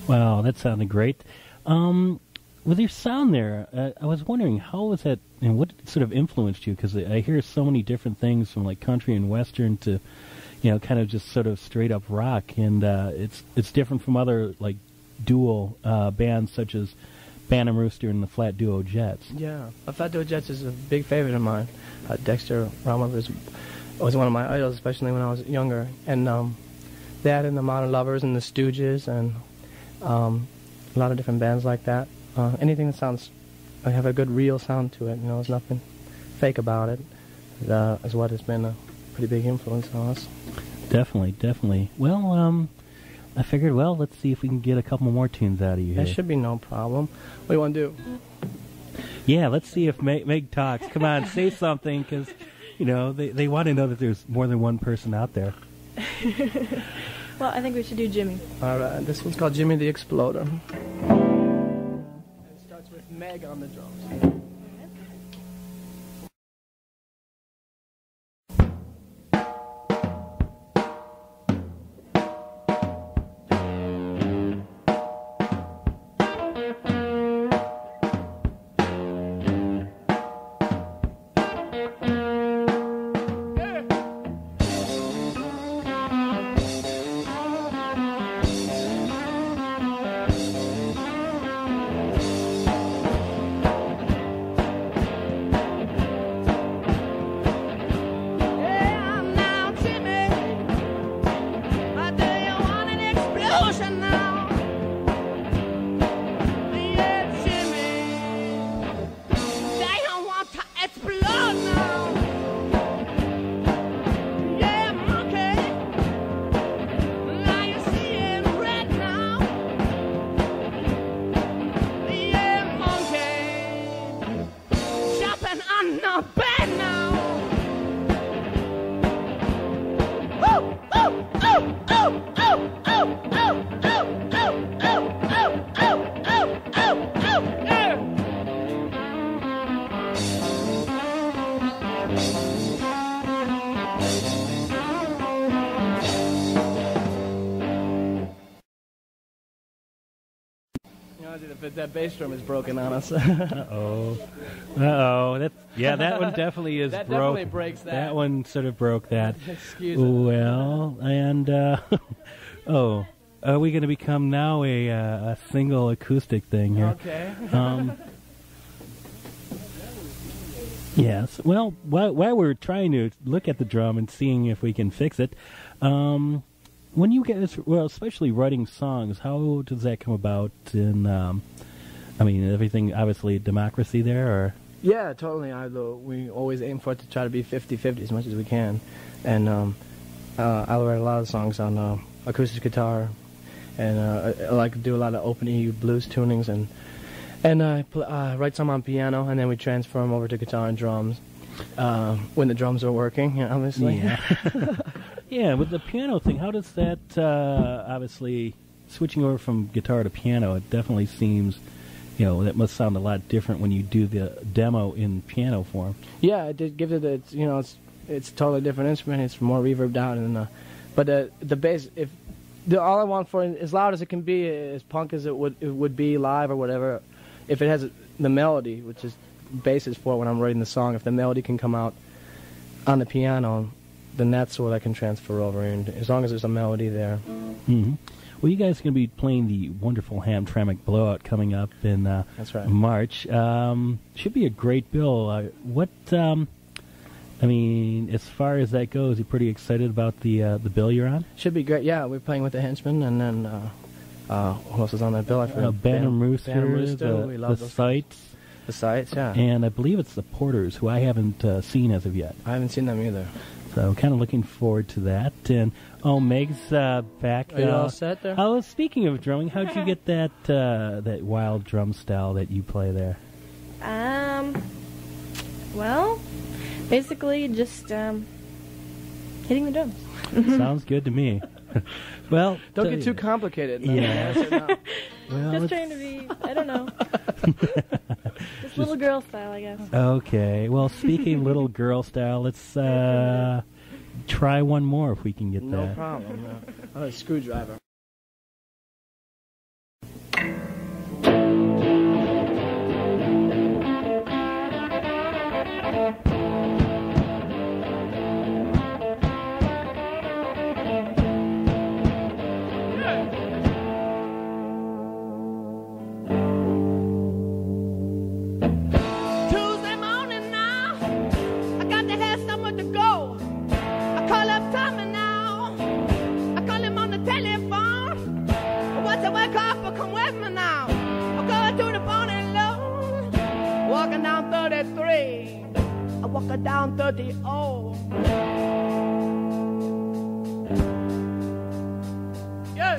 Wow, that sounded great. With your sound there, I was wondering how was that, and what sort of influenced you? Because I hear so many different things from like country and western to, kind of just sort of straight up rock, and it's different from other like dual bands such as Bantam Rooster and the Flat Duo Jets. Yeah, the Flat Duo Jets is a big favorite of mine. Dexter Ramos was one of my idols, especially when I was younger, and that and the Modern Lovers and the Stooges and a lot of different bands like that. Anything that sounds, have a good real sound to it, there's nothing fake about it, is what has been a pretty big influence on us. Definitely. Well, I figured, let's see if we can get a couple more tunes out of you here. That should be no problem. What do you want to do? Yeah, let's see if Meg talks. Come on, say something, because, they want to know that there's more than one person out there. Well, I think we should do Jimmy. All right, this one's called Jimmy the Exploder. It starts with Meg on the drums. That bass drum is broken on us. Uh-oh. That one definitely is broke. That definitely breaks that. That one sort of broke that. Excuse me. Well, and, are we going to become now a single acoustic thing here? Okay. Yes. Well, while we're trying to look at the drum and seeing if we can fix it, when you guys, especially writing songs, how does that come about? And everything, obviously, democracy there, or? Yeah, totally. We always aim for it to try to be 50-50 as much as we can. And I write a lot of songs on acoustic guitar, and I like to do a lot of open E blues tunings, and I write some on piano, and then we transfer them over to guitar and drums when the drums are working, obviously. Yeah. Yeah, with the piano thing, how does that, obviously, switching over from guitar to piano, it definitely seems, that must sound a lot different when you do the demo in piano form. Yeah, it gives it, it's a totally different instrument. It's more reverbed out, but the bass, all I want for it, as loud as it can be, as punk as it would be live or whatever, if it has the melody, which is bass is for when I'm writing the song, if the melody can come out on the piano, then that's what I can transfer over, and as long as there's a melody there. Mm-hmm. Well, you guys are going to be playing the wonderful Hamtramck Blowout coming up in that's right. March. Should be a great bill. As far as that goes, you pretty excited about the bill you're on? Should be great. Yeah, we're playing with the Henchmen, and then who else is on that bill? I forgot. Bantam Rooster, we love the Sights. The Sights, yeah. And I believe it's the Porters, who I haven't seen as of yet. I haven't seen them either. So kind of looking forward to that. And Meg's back. Are you all set there? Speaking of drumming, how'd you get that wild drum style that you play there? Well, basically just hitting the drums. Sounds good to me. Well, don't get too complicated. Yeah. Well, just trying to be, I don't know. Just little girl style, I guess. Okay. Well, speaking little girl style, let's try one more if we can get that. No problem. A screwdriver. walking down 30. Oh. Yeah.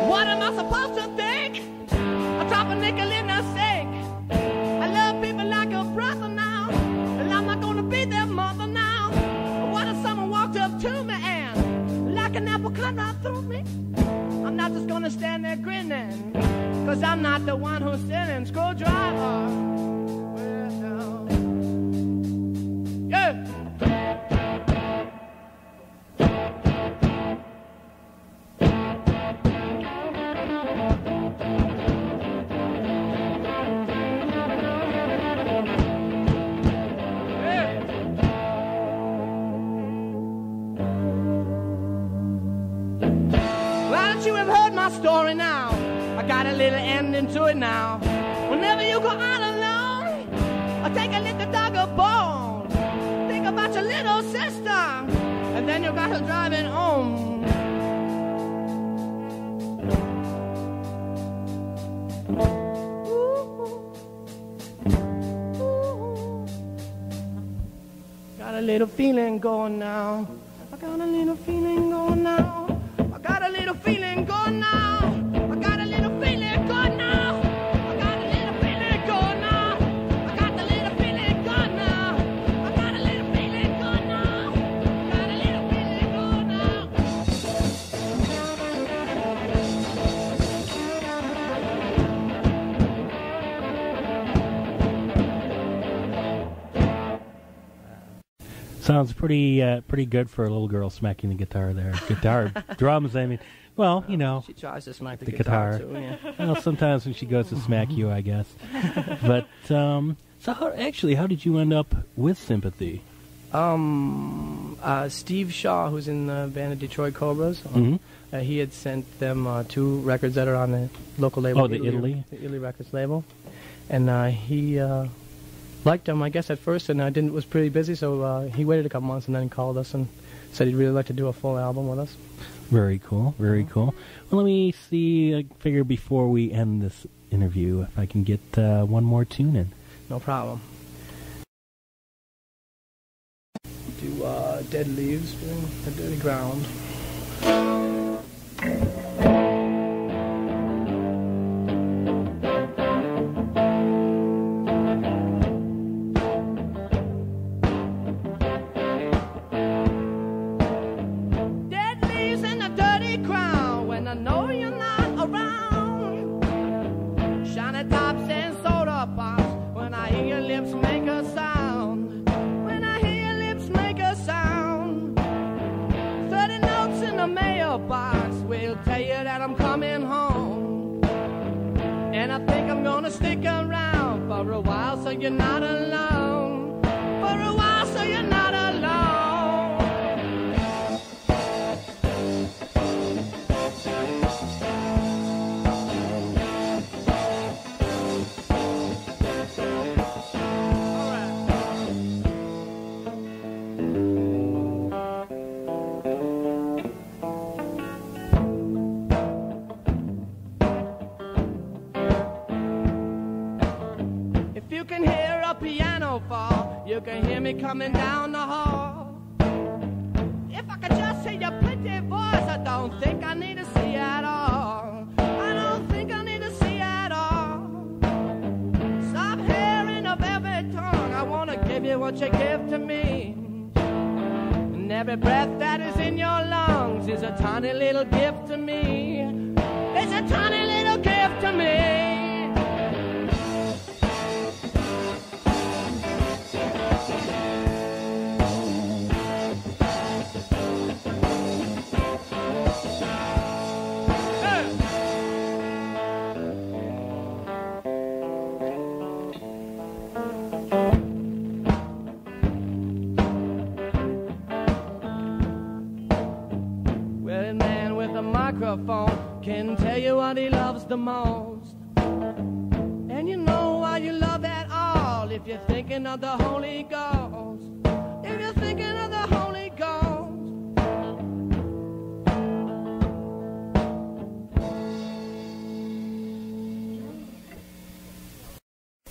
What am I supposed to think? I drop a nickel in the sink. I love people like a brother now, and I'm not gonna be their mother now. What if someone walked up to me and like an apple cut right through me? I'm not just gonna stand there grinning, 'cause I'm not the one who's sinning. Screwdriver. Well, yeah. Story now, I got a little ending to it now. Whenever you go out alone, or take a little dog a bone, think about your little sister, and then you got her driving home. Got a little feeling going now. I got a little feeling going now. I got a little feeling going now. I got a little feeling going now. I got a little feeling going now. I got a little feeling going now. I got a little feeling going now. I got a little feeling going now. Sounds pretty good for a little girl smacking the guitar there. Guitar, drums, I mean. Well, you know. She tries to smack the guitar. too, yeah. Well, sometimes when she goes to smack you, I guess. But, so how did you end up with Sympathy? Steve Shaw, who's in the band of Detroit Cobras, he had sent them 2 records that are on the local label. Oh, the Italy Records label. And he liked them, I guess, at first, and was pretty busy, so he waited a couple months and then called us and said he'd really like to do a full album with us. Very cool, very cool. Well, let me see, I figure before we end this interview, if I can get one more tune in. No problem. Do Dead Leaves, The Dirty Ground. You're not alone. For a while, so you're not alone. All right. You can hear a piano fall. You can hear me coming down the hall. If I could just hear your pretty voice, I don't think I need to see at all. I don't think I need to see at all. Stop hearing of every tongue. I want to give you what you give to me. And every breath that is in your lungs is a tiny little gift to me. It's a tiny little gift to me. Can tell you what he loves the most, and you know why you love that art. Well, if you're thinking of the Holy Ghost, if you're thinking of the Holy Ghost.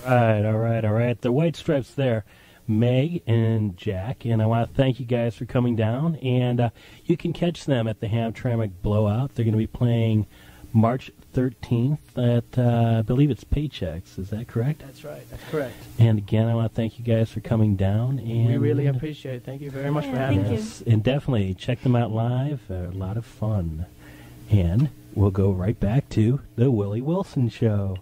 All right. The White Stripes there, Meg and Jack, and I want to thank you guys for coming down. And you can catch them at the Hamtramck Blowout. They're going to be playing March 13th at, I believe it's Paychecks. Is that correct? That's right. That's correct. And again, I want to thank you guys for coming down. And we really appreciate it. Thank you very much for having us. And definitely check them out live. A lot of fun. And we'll go right back to the Willie Wilson Show.